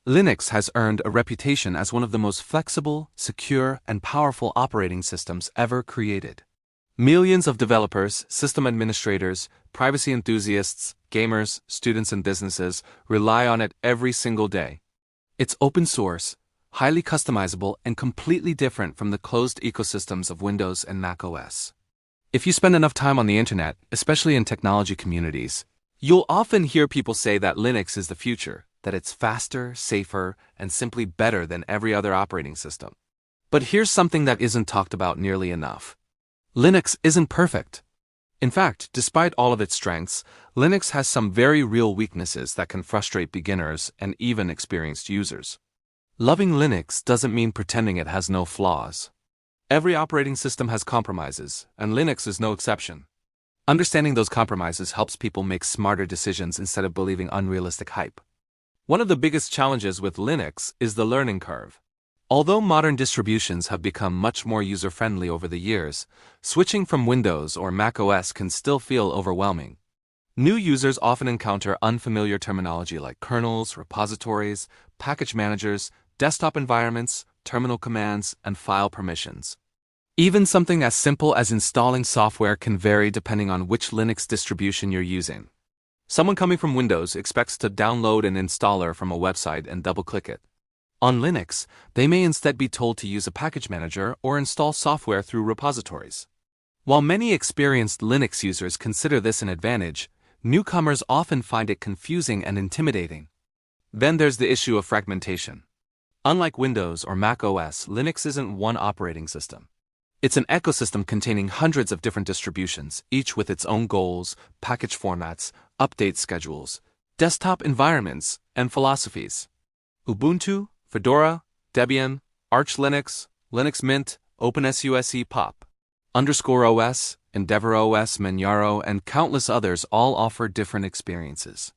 Linux has earned a reputation as one of the most flexible, secure, and powerful operating systems ever created. Millions of developers, system administrators, privacy enthusiasts, gamers, students, and businesses rely on it every single day. It's open source, highly customizable, and completely different from the closed ecosystems of Windows and macOS. If you spend enough time on the internet, especially in technology communities, you'll often hear people say that Linux is the future, that it's faster, safer, and simply better than every other operating system. But here's something that isn't talked about nearly enough. Linux isn't perfect. In fact, despite all of its strengths, Linux has some very real weaknesses that can frustrate beginners and even experienced users. Loving Linux doesn't mean pretending it has no flaws. Every operating system has compromises, and Linux is no exception. Understanding those compromises helps people make smarter decisions instead of believing unrealistic hype. One of the biggest challenges with Linux is the learning curve. Although modern distributions have become much more user-friendly over the years, switching from Windows or macOS can still feel overwhelming. New users often encounter unfamiliar terminology like kernels, repositories, package managers, desktop environments, terminal commands, and file permissions. Even something as simple as installing software can vary depending on which Linux distribution you're using. Someone coming from Windows expects to download an installer from a website and double-click it. On Linux, they may instead be told to use a package manager or install software through repositories. While many experienced Linux users consider this an advantage, newcomers often find it confusing and intimidating. Then there's the issue of fragmentation. Unlike Windows or Mac OS, Linux isn't one operating system. It's an ecosystem containing hundreds of different distributions, each with its own goals, package formats, update schedules, desktop environments, and philosophies. Ubuntu, Fedora, Debian, Arch Linux, Linux Mint, OpenSUSE Pop! _OS, EndeavourOS, Manjaro, and countless others all offer different experiences.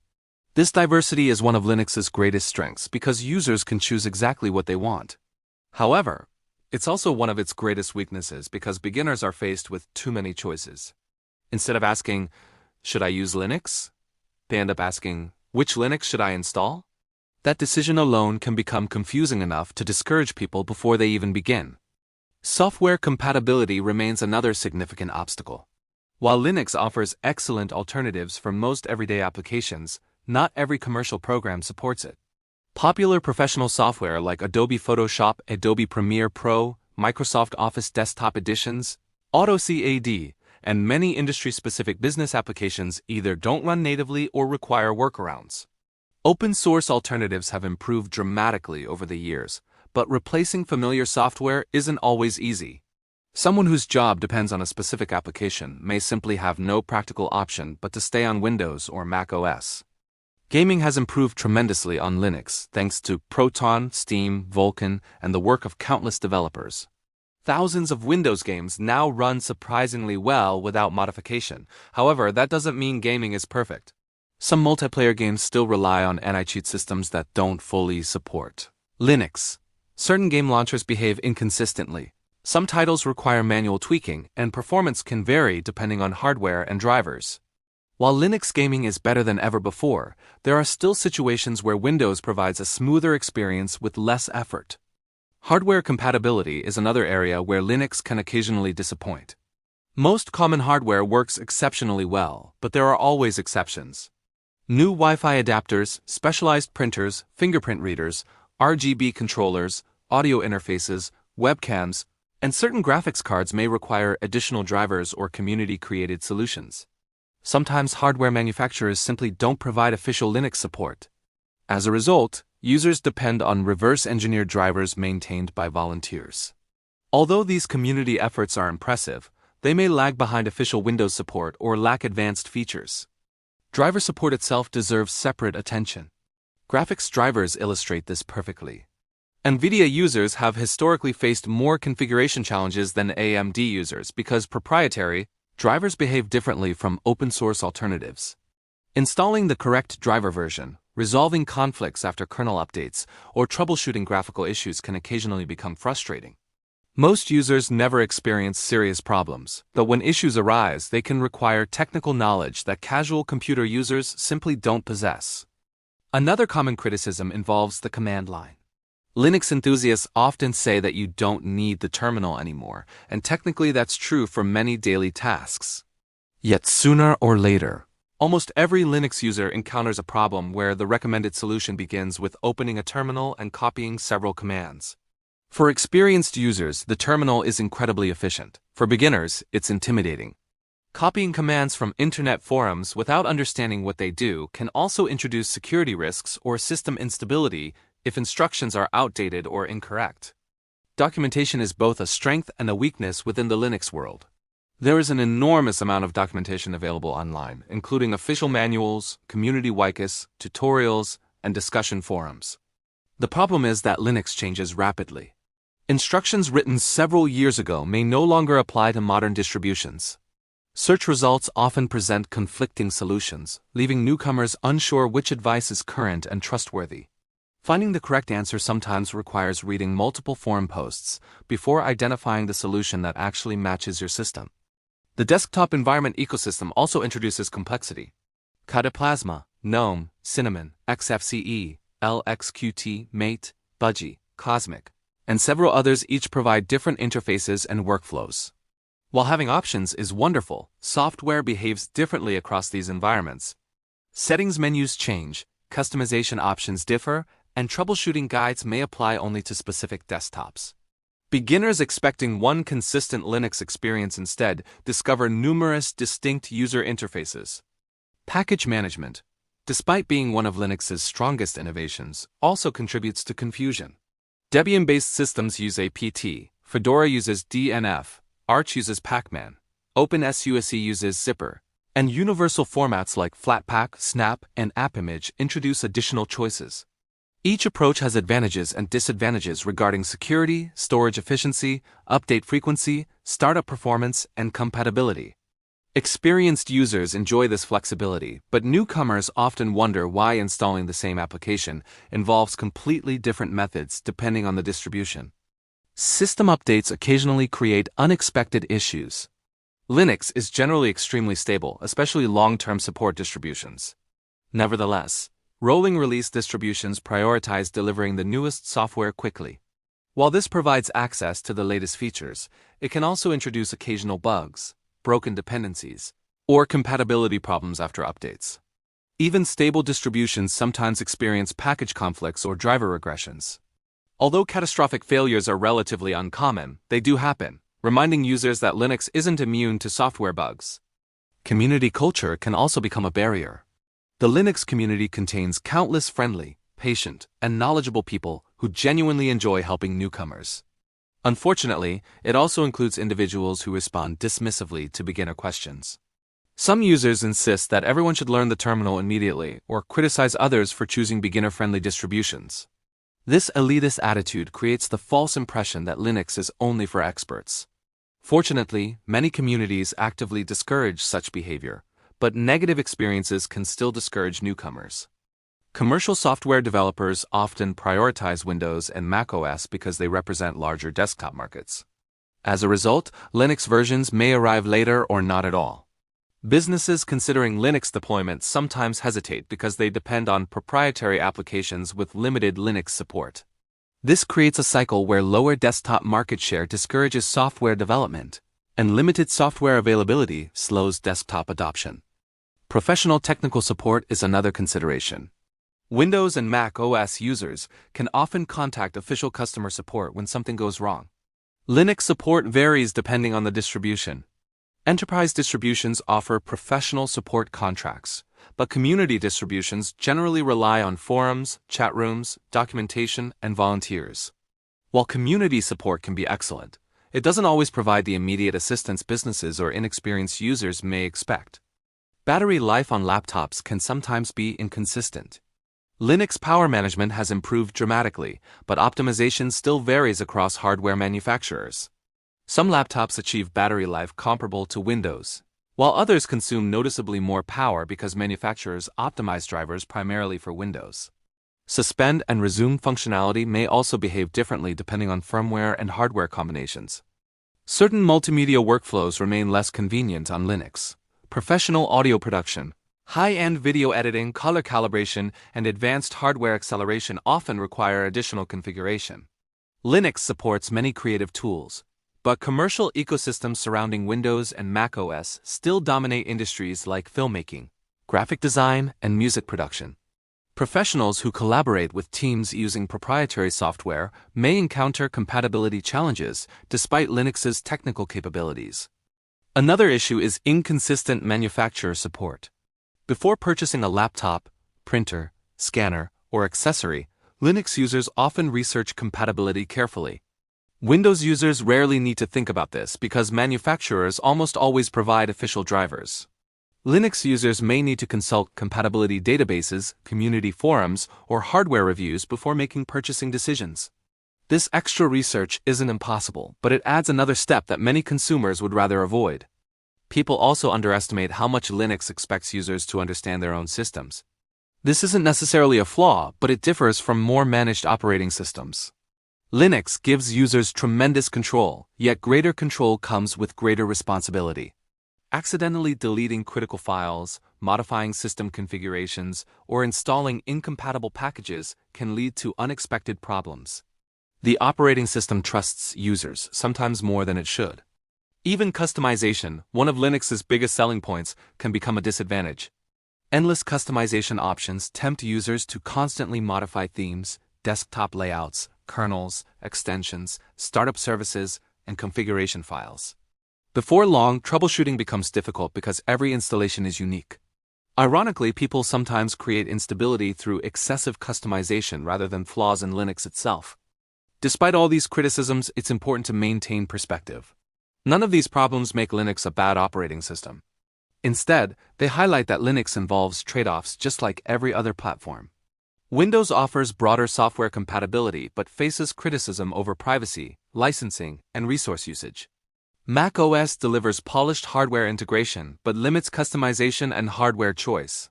This diversity is one of Linux's greatest strengths because users can choose exactly what they want. However, it's also one of its greatest weaknesses because beginners are faced with too many choices. Instead of asking, "Should I use Linux?" they end up asking, "Which Linux should I install?" That decision alone can become confusing enough to discourage people before they even begin. Software compatibility remains another significant obstacle. While Linux offers excellent alternatives for most everyday applications, not every commercial program supports it. Popular professional software like Adobe Photoshop, Adobe Premiere Pro, Microsoft Office Desktop Editions, AutoCAD, and many industry-specific business applications either don't run natively or require workarounds. Open-source alternatives have improved dramatically over the years, but replacing familiar software isn't always easy. Someone whose job depends on a specific application may simply have no practical option but to stay on Windows or Mac OS. Gaming has improved tremendously on Linux thanks to Proton, Steam, Vulkan, and the work of countless developers. Thousands of Windows games now run surprisingly well without modification. However, that doesn't mean gaming is perfect. Some multiplayer games still rely on anti-cheat systems that don't fully support Linux. Certain game launchers behave inconsistently. Some titles require manual tweaking, and performance can vary depending on hardware and drivers. While Linux gaming is better than ever before, there are still situations where Windows provides a smoother experience with less effort. Hardware compatibility is another area where Linux can occasionally disappoint. Most common hardware works exceptionally well, but there are always exceptions. New Wi-Fi adapters, specialized printers, fingerprint readers, RGB controllers, audio interfaces, webcams, and certain graphics cards may require additional drivers or community-created solutions. Sometimes hardware manufacturers simply don't provide official Linux support. As a result, users depend on reverse-engineered drivers maintained by volunteers. Although these community efforts are impressive, they may lag behind official Windows support or lack advanced features. Driver support itself deserves separate attention. Graphics drivers illustrate this perfectly. NVIDIA users have historically faced more configuration challenges than AMD users because proprietary drivers behave differently from open-source alternatives. Installing the correct driver version, resolving conflicts after kernel updates, or troubleshooting graphical issues can occasionally become frustrating. Most users never experience serious problems, but when issues arise, they can require technical knowledge that casual computer users simply don't possess. Another common criticism involves the command line. Linux enthusiasts often say that you don't need the terminal anymore, and technically that's true for many daily tasks. Yet sooner or later, almost every Linux user encounters a problem where the recommended solution begins with opening a terminal and copying several commands. For experienced users, the terminal is incredibly efficient. For beginners, it's intimidating. Copying commands from internet forums without understanding what they do can also introduce security risks or system instability if instructions are outdated or incorrect. Documentation is both a strength and a weakness within the Linux world. There is an enormous amount of documentation available online, including official manuals, community wikis, tutorials, and discussion forums. The problem is that Linux changes rapidly. Instructions written several years ago may no longer apply to modern distributions. Search results often present conflicting solutions, leaving newcomers unsure which advice is current and trustworthy. Finding the correct answer sometimes requires reading multiple forum posts before identifying the solution that actually matches your system. The desktop environment ecosystem also introduces complexity. Cataplasma, GNOME, Cinnamon, XFCE, LXQT, Mate, Budgie, Cosmic, and several others each provide different interfaces and workflows. While having options is wonderful, software behaves differently across these environments. Settings menus change, customization options differ, and troubleshooting guides may apply only to specific desktops. Beginners expecting one consistent Linux experience instead discover numerous distinct user interfaces. Package management, despite being one of Linux's strongest innovations, also contributes to confusion. Debian-based systems use apt, Fedora uses DNF, Arch uses Pacman, OpenSUSE uses Zipper, and universal formats like Flatpak, Snap, and AppImage introduce additional choices. Each approach has advantages and disadvantages regarding security, storage efficiency, update frequency, startup performance, and compatibility. Experienced users enjoy this flexibility, but newcomers often wonder why installing the same application involves completely different methods depending on the distribution. System updates occasionally create unexpected issues. Linux is generally extremely stable, especially long-term support distributions. Nevertheless, rolling release distributions prioritize delivering the newest software quickly. While this provides access to the latest features, it can also introduce occasional bugs, broken dependencies, or compatibility problems after updates. Even stable distributions sometimes experience package conflicts or driver regressions. Although catastrophic failures are relatively uncommon, they do happen, reminding users that Linux isn't immune to software bugs. Community culture can also become a barrier. The Linux community contains countless friendly, patient, and knowledgeable people who genuinely enjoy helping newcomers. Unfortunately, it also includes individuals who respond dismissively to beginner questions. Some users insist that everyone should learn the terminal immediately or criticize others for choosing beginner-friendly distributions. This elitist attitude creates the false impression that Linux is only for experts. Fortunately, many communities actively discourage such behavior, but negative experiences can still discourage newcomers. Commercial software developers often prioritize Windows and macOS because they represent larger desktop markets. As a result, Linux versions may arrive later or not at all. Businesses considering Linux deployment sometimes hesitate because they depend on proprietary applications with limited Linux support. This creates a cycle where lower desktop market share discourages software development, and limited software availability slows desktop adoption. Professional technical support is another consideration. Windows and Mac OS users can often contact official customer support when something goes wrong. Linux support varies depending on the distribution. Enterprise distributions offer professional support contracts, but community distributions generally rely on forums, chat rooms, documentation, and volunteers. While community support can be excellent, it doesn't always provide the immediate assistance businesses or inexperienced users may expect. Battery life on laptops can sometimes be inconsistent. Linux power management has improved dramatically, but optimization still varies across hardware manufacturers. Some laptops achieve battery life comparable to Windows, while others consume noticeably more power because manufacturers optimize drivers primarily for Windows. Suspend and resume functionality may also behave differently depending on firmware and hardware combinations. Certain multimedia workflows remain less convenient on Linux. Professional audio production, High-end video editing, color calibration, and advanced hardware acceleration often require additional configuration. Linux supports many creative tools, but commercial ecosystems surrounding Windows and Mac OS still dominate industries like filmmaking, graphic design, and music production. Professionals who collaborate with teams using proprietary software may encounter compatibility challenges despite Linux's technical capabilities. Another issue is inconsistent manufacturer support. Before purchasing a laptop, printer, scanner, or accessory, Linux users often research compatibility carefully. Windows users rarely need to think about this because manufacturers almost always provide official drivers. Linux users may need to consult compatibility databases, community forums, or hardware reviews before making purchasing decisions. This extra research isn't impossible, but it adds another step that many consumers would rather avoid. People also underestimate how much Linux expects users to understand their own systems. This isn't necessarily a flaw, but it differs from more managed operating systems. Linux gives users tremendous control, yet greater control comes with greater responsibility. Accidentally deleting critical files, modifying system configurations, or installing incompatible packages can lead to unexpected problems. The operating system trusts users, sometimes more than it should. Even customization, one of Linux's biggest selling points, can become a disadvantage. Endless customization options tempt users to constantly modify themes, desktop layouts, kernels, extensions, startup services, and configuration files. Before long, troubleshooting becomes difficult because every installation is unique. Ironically, people sometimes create instability through excessive customization rather than flaws in Linux itself. Despite all these criticisms, it's important to maintain perspective. None of these problems make Linux a bad operating system. Instead, they highlight that Linux involves trade-offs just like every other platform. Windows offers broader software compatibility but faces criticism over privacy, licensing, and resource usage. Mac OS delivers polished hardware integration but limits customization and hardware choice.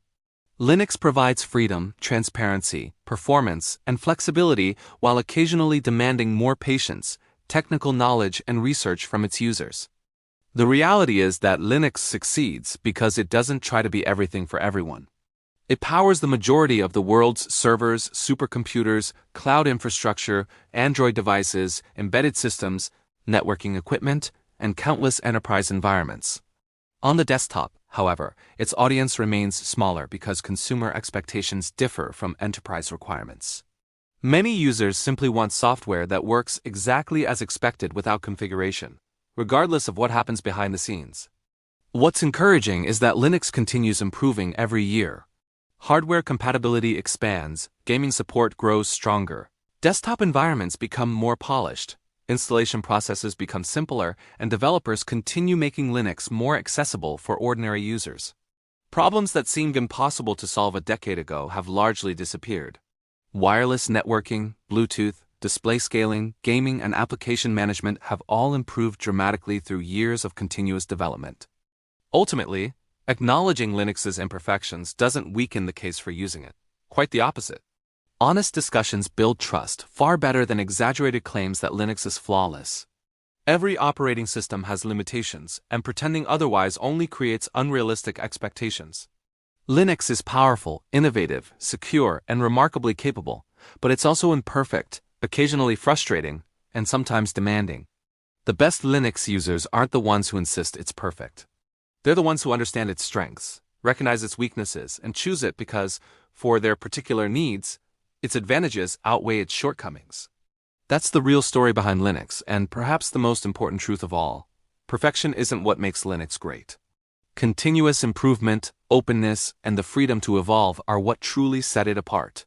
Linux provides freedom, transparency, performance, and flexibility while occasionally demanding more patience, technical knowledge, and research from its users. The reality is that Linux succeeds because it doesn't try to be everything for everyone. It powers the majority of the world's servers, supercomputers, cloud infrastructure, Android devices, embedded systems, networking equipment, and countless enterprise environments. On the desktop, however, its audience remains smaller because consumer expectations differ from enterprise requirements. Many users simply want software that works exactly as expected without configuration, regardless of what happens behind the scenes. What's encouraging is that Linux continues improving every year. Hardware compatibility expands, gaming support grows stronger, desktop environments become more polished, installation processes become simpler, and developers continue making Linux more accessible for ordinary users. Problems that seemed impossible to solve a decade ago have largely disappeared. Wireless networking, Bluetooth, display scaling, gaming, and application management have all improved dramatically through years of continuous development. Ultimately, acknowledging Linux's imperfections doesn't weaken the case for using it. Quite the opposite. Honest discussions build trust far better than exaggerated claims that Linux is flawless. Every operating system has limitations, and pretending otherwise only creates unrealistic expectations. Linux is powerful, innovative, secure, and remarkably capable, but it's also imperfect, occasionally frustrating, and sometimes demanding. The best Linux users aren't the ones who insist it's perfect. They're the ones who understand its strengths, recognize its weaknesses, and choose it because, for their particular needs, its advantages outweigh its shortcomings. That's the real story behind Linux, and perhaps the most important truth of all. Perfection isn't what makes Linux great. Continuous improvement, openness, and the freedom to evolve are what truly set it apart.